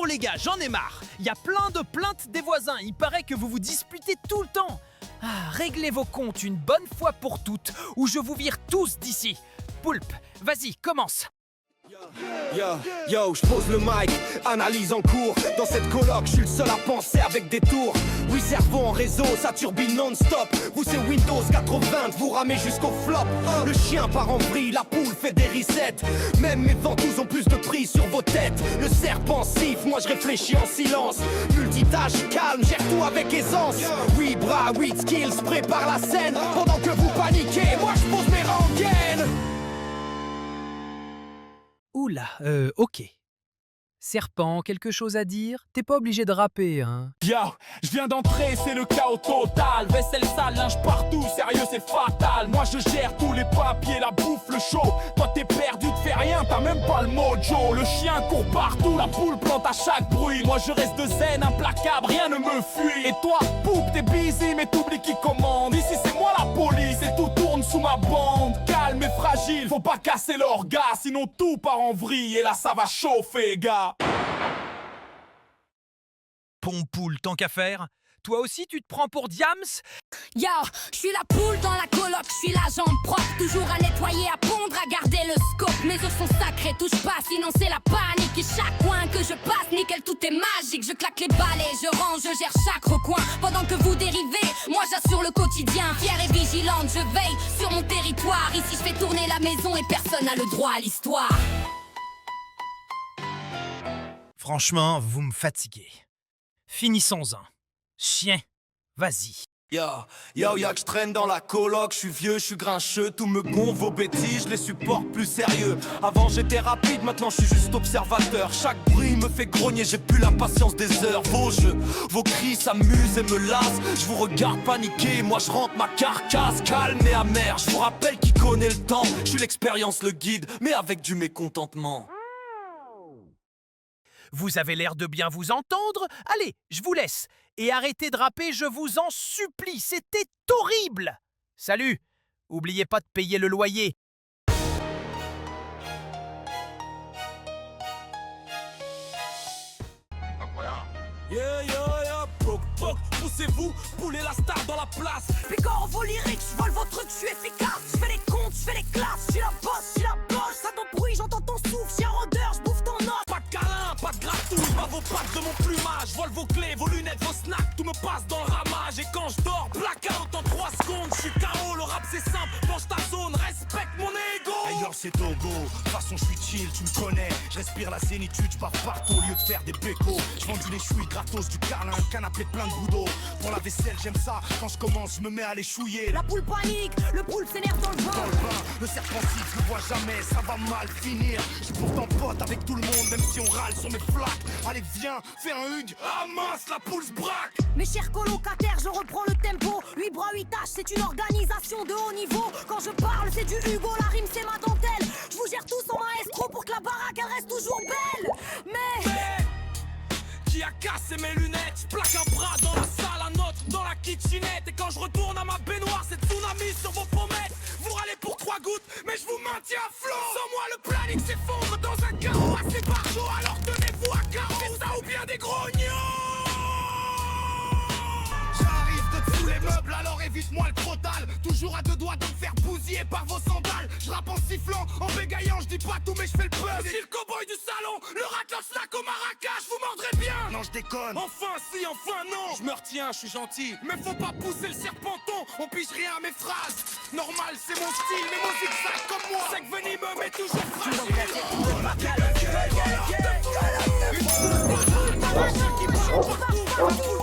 Bon les gars, j'en ai marre. Il y a plein de plaintes des voisins. Il paraît que vous vous disputez tout le temps. Ah, réglez vos comptes une bonne fois pour toutes, ou je vous vire tous d'ici. Poulpe, vas-y, commence. Yo, je pose le mic, analyse en cours. Dans cette coloc, je suis le seul à penser avec des tours. Oui, cerveau en réseau, ça turbine non-stop. Vous c'est Windows 80, vous ramez jusqu'au flop. Le chien part en vrille, la poule fait des resets. Même mes ventouses ont plus de prix sur vos têtes. Le serpent siffle, moi je réfléchis en silence. Multitâche calme, gère tout avec aisance. Oui, bras, oui, skills, prépare la scène. Pendant que vous paniquez, moi je pose mes rengaines. Oula, ok. Serpent, quelque chose à dire? T'es pas obligé de rapper, hein? Yo, je viens d'entrer, c'est le chaos total. Vaisselle sale, linge partout, sérieux c'est fatal. Moi je gère tous les papiers, la bouffe, le show. Toi t'es perdu, te fais rien, t'as même pas le mojo. Le chien court partout, la poule plante à chaque bruit. Moi je reste de zen, implacable, rien ne me fuit. Et toi, poupe, t'es busy, mais t'oublies qui commande. Ici c'est moi la police et tout tourne sous ma bande. Calme et fragile, faut pas casser l'orga, sinon tout part en vrille. Et là ça va chauffer, gars. Pompoule, tant qu'à faire. Toi aussi, tu te prends pour Diams? Yo, je suis la poule dans la coloc, je suis la jambe propre. Toujours à nettoyer, à pondre, à garder le scope. Mes os sont sacrés, touche pas, sinon c'est la panique. Et chaque coin que je passe, nickel, tout est magique. Je claque les balais, je range, je gère chaque recoin. Pendant que vous dérivez, moi j'assure le quotidien. Fière et vigilante, je veille sur mon territoire. Ici je fais tourner la maison et personne n'a le droit à l'histoire. Franchement, vous me fatiguez. Finissons-en. Chien, vas-y. Yo, que je traîne dans la coloc, je suis vieux, je suis grincheux, tout me gonfle, vos bêtises, je les supporte plus sérieux. Avant j'étais rapide, maintenant je suis juste observateur. Chaque bruit me fait grogner, j'ai plus la patience des heures. Vos jeux, vos cris s'amusent et me lassent. Je vous regarde paniquer, moi je rentre ma carcasse, calme et amer. Je vous rappelle qui connaît le temps, je suis l'expérience, le guide, mais avec du mécontentement. Vous avez l'air de bien vous entendre. Allez, je vous laisse. Et arrêtez de rapper, je vous en supplie. C'était horrible. Salut. Oubliez pas de payer le loyer. Poc, poc, poussez-vous, poulez la star dans la place. Puis quand on vos lyriques, je vole vos trucs, je suis efficace. Je fais les comptes, je fais les classes, je suis la bosse, je suis la bosse. Ça t'embrouille, j'entends ton souffle, chien rôdeur, je bouffe ton os. Pas de câlin, pas de gratouille, pas vos pattes de mon plumage. Vole vos clés, vos lunettes, vos snacks, tout me passe dans le ramage. Et quand je dors, blackout en 3 secondes. Je suis KO, le rap c'est simple, mange ta zone, respecte mon ego. Hey yo, c'est Togo, de toute façon je suis chill, tu me connais. Je respire la zénitude, je pars partout au lieu de faire des bécos. Je vends du lait chouille gratos, du carlin, un canapé plein de gouttes. Pour la vaisselle, j'aime ça, quand je commence, je me mets à les chouiller. La poule panique, le poule s'énerve dans le Dans bain. le bain, le serpent siffle, je le vois jamais, ça va mal finir. Je suis pourtant pote avec tout le monde, même si on râle sur mes flaques. Allez viens, fais un hug. Ah mince, la poule se braque. Mes chers colocataires, je reprends le tempo. 8 bras, 8 tâches, c'est une organisation de haut niveau. Quand je parle, c'est du Hugo, la rime c'est ma dentelle. Je vous gère tous en maestro pour que la baraque elle reste toujours belle. Mais Qui a cassé mes lunettes? Je plaque un bras dans la salle, un autre dans la kitchenette. Et quand je retourne à ma baignoire, c'est tsunami sur vos pommettes. Vous râlez pour 3 gouttes, mais je vous maintiens à flot. Sans moi, le planning s'effondre dans un chaos assez barjot. Alors tenez-vous à carreau, c'est ça ou bien des grognons. J'arrive de dessous les meubles, alors évite-moi le crotal. Toujours à 2 doigts de me faire bousiller par vos sandales. Je rappe en sifflant, en bégayant, je dis pas tout mais je fais le buzz. Je suis le cowboy du salon, le ratlot snack au maracas, vous mordrez bien. Non je déconne. Enfin si, enfin non. Je me retiens, je suis gentil, mais faut pas pousser le serpenton. On pige rien à mes phrases. Normal, c'est mon style, mais mon zigzag comme moi. C'est que venimeux mais toujours fragile.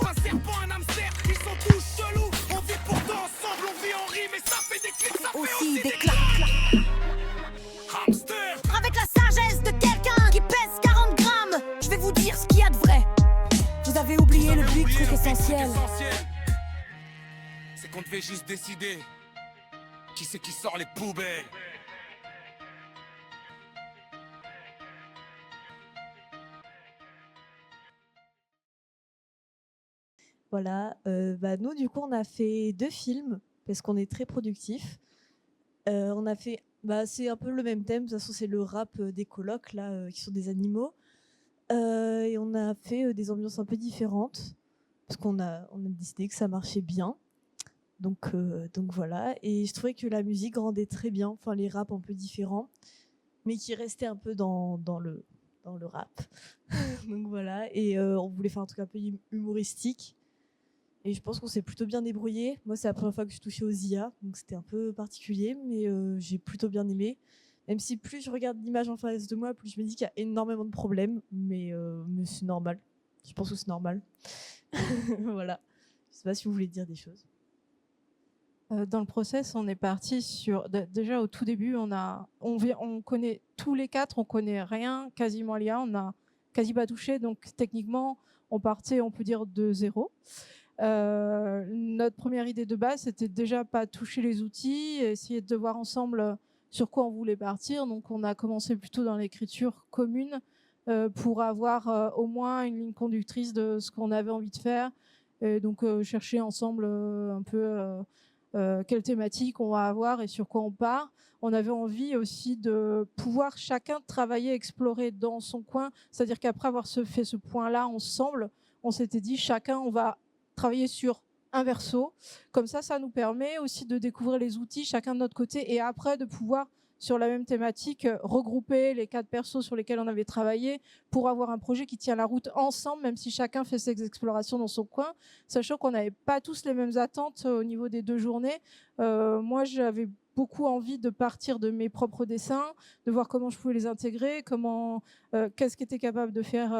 Un serpent, un hamster, ils sont tous chelous. On vit pourtant ensemble, on vit en rime et ça fait des clics, ça fait aussi des claques. Hamster. Avec la sagesse de quelqu'un qui pèse 40 grammes, je vais vous dire ce qu'il y a de vrai. Vous avez oublié le big truc essentiel. C'est qu'on devait juste décider qui c'est qui sort les poubelles. Voilà, nous du coup on a fait 2 films parce qu'on est très productifs. On a fait, c'est un peu le même thème, de toute façon c'est le rap des colocs là, qui sont des animaux. Et on a fait des ambiances un peu différentes parce qu'on a décidé que ça marchait bien. Donc voilà. Et je trouvais que la musique rendait très bien, enfin les raps un peu différents, mais qui restaient un peu dans le rap. Donc voilà. Et on voulait faire un truc un peu humoristique. Et je pense qu'on s'est plutôt bien débrouillé. Moi, c'est la première fois que je touchais aux IA, donc c'était un peu particulier, mais j'ai plutôt bien aimé. Même si plus je regarde l'image en face de moi, plus je me dis qu'il y a énormément de problèmes, mais c'est normal. Je pense que c'est normal. Voilà. Je sais pas si vous voulez dire des choses. Dans le process, on est parti sur déjà au tout début, on connaît tous les quatre, on connaît rien quasiment à l'IA, on n'a quasi pas touché, donc techniquement on partait, on peut dire, de zéro. Notre première idée de base, c'était déjà pas toucher les outils, essayer de voir ensemble sur quoi on voulait partir. Donc on a commencé plutôt dans l'écriture commune pour avoir au moins une ligne conductrice de ce qu'on avait envie de faire. Et donc chercher ensemble un peu quelle thématique on va avoir et sur quoi on part. On avait envie aussi de pouvoir chacun travailler, explorer dans son coin. C'est-à-dire qu'après avoir fait ce point-là ensemble, on s'était dit chacun, on va travailler sur un verso. Comme ça nous permet aussi de découvrir les outils chacun de notre côté et après de pouvoir, sur la même thématique, regrouper les 4 persos sur lesquels on avait travaillé pour avoir un projet qui tient la route ensemble, même si chacun fait ses explorations dans son coin, sachant qu'on n'avait pas tous les mêmes attentes au niveau des 2 journées. Moi, j'avais beaucoup envie de partir de mes propres dessins, de voir comment je pouvais les intégrer, qu'est-ce que j'étais capable de faire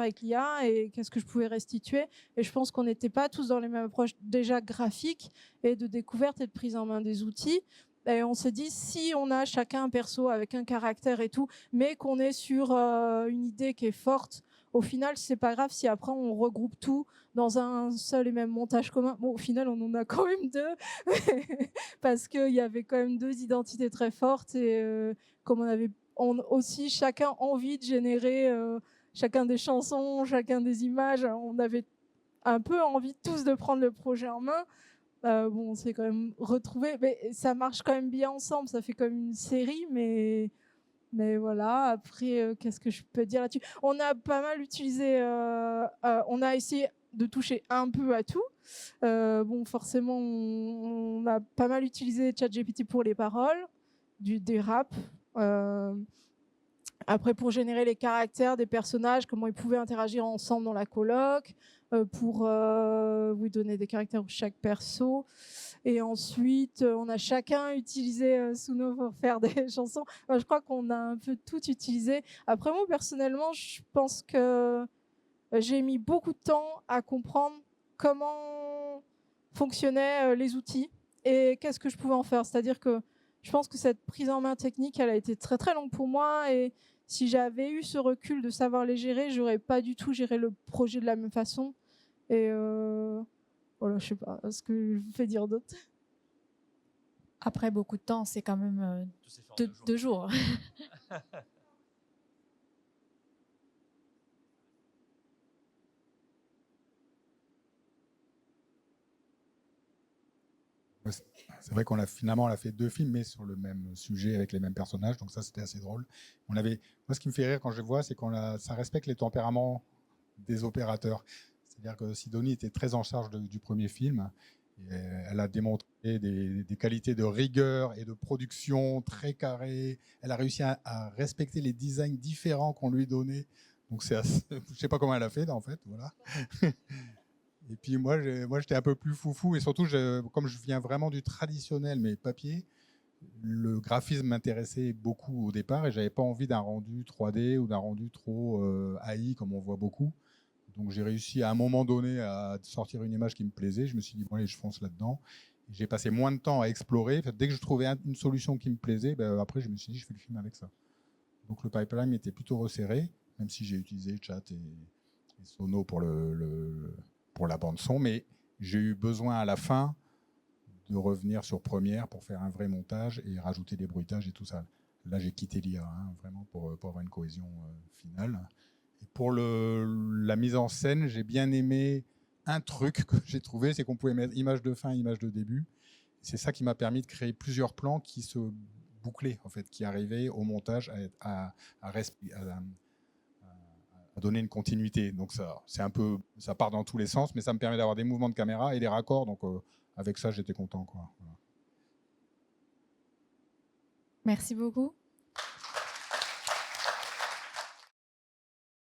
avec l'IA et qu'est-ce que je pouvais restituer. Et je pense qu'on n'était pas tous dans les mêmes approches déjà graphiques et de découverte et de prise en main des outils. Et on s'est dit, si on a chacun un perso avec un caractère et tout, mais qu'on est sur une idée qui est forte, au final, c'est pas grave si après on regroupe tout dans un seul et même montage commun. Bon, au final, on en a quand même 2, parce qu'il y avait quand même 2 identités très fortes et comme on avait aussi chacun envie de générer chacun des chansons, chacun des images, on avait un peu envie tous de prendre le projet en main. Bon, on s'est quand même retrouvés, mais ça marche quand même bien ensemble, ça fait comme une série, mais voilà. Après, qu'est-ce que je peux dire là-dessus ? On a pas mal utilisé, on a essayé de toucher un peu à tout. Bon, forcément, on a pas mal utilisé ChatGPT pour les paroles, des raps. Après, pour générer les caractères des personnages, comment ils pouvaient interagir ensemble dans la coloc, pour vous donner des caractères pour chaque perso. Et ensuite, on a chacun utilisé Suno pour faire des chansons. Je crois qu'on a un peu tout utilisé. Après, moi, personnellement, je pense que j'ai mis beaucoup de temps à comprendre comment fonctionnaient les outils et qu'est-ce que je pouvais en faire. C'est-à-dire que je pense que cette prise en main technique, elle a été très très longue pour moi et si j'avais eu ce recul de savoir les gérer, j'aurais pas du tout géré le projet de la même façon. Et voilà, je sais pas ce que je vous fais dire d'autre. Après beaucoup de temps, c'est quand même 2 jours. C'est vrai qu'on a finalement fait 2 films, mais sur le même sujet, avec les mêmes personnages, donc ça c'était assez drôle. Moi, ce qui me fait rire quand je vois, c'est ça respecte les tempéraments des opérateurs. C'est-à-dire que Sidonie était très en charge du premier film. Et elle a démontré des qualités de rigueur et de production très carrées. Elle a réussi à respecter les designs différents qu'on lui donnait. Donc je sais pas comment elle a fait, en fait. Voilà. Et puis moi, j'étais un peu plus foufou. Et surtout, comme je viens vraiment du traditionnel, mais papier, le graphisme m'intéressait beaucoup au départ. Et j'avais pas envie d'un rendu 3D ou d'un rendu trop AI, comme on voit beaucoup. Donc j'ai réussi à un moment donné à sortir une image qui me plaisait. Je me suis dit, bon allez, je fonce là-dedans. J'ai passé moins de temps à explorer. Dès que je trouvais une solution qui me plaisait, après je me suis dit, je fais le film avec ça. Donc le pipeline était plutôt resserré, même si j'ai utilisé Chat et Sono pour la bande son. Mais j'ai eu besoin à la fin de revenir sur Premiere pour faire un vrai montage et rajouter des bruitages et tout ça. Là, j'ai quitté l'IA, vraiment pour avoir une cohésion finale. Et pour la mise en scène, j'ai bien aimé un truc que j'ai trouvé, c'est qu'on pouvait mettre image de fin, image de début. C'est ça qui m'a permis de créer plusieurs plans qui se bouclaient, en fait, qui arrivaient au montage à donner une continuité. Donc ça part dans tous les sens, mais ça me permet d'avoir des mouvements de caméra et des raccords. Donc avec ça, j'étais content, quoi. Voilà. Merci beaucoup.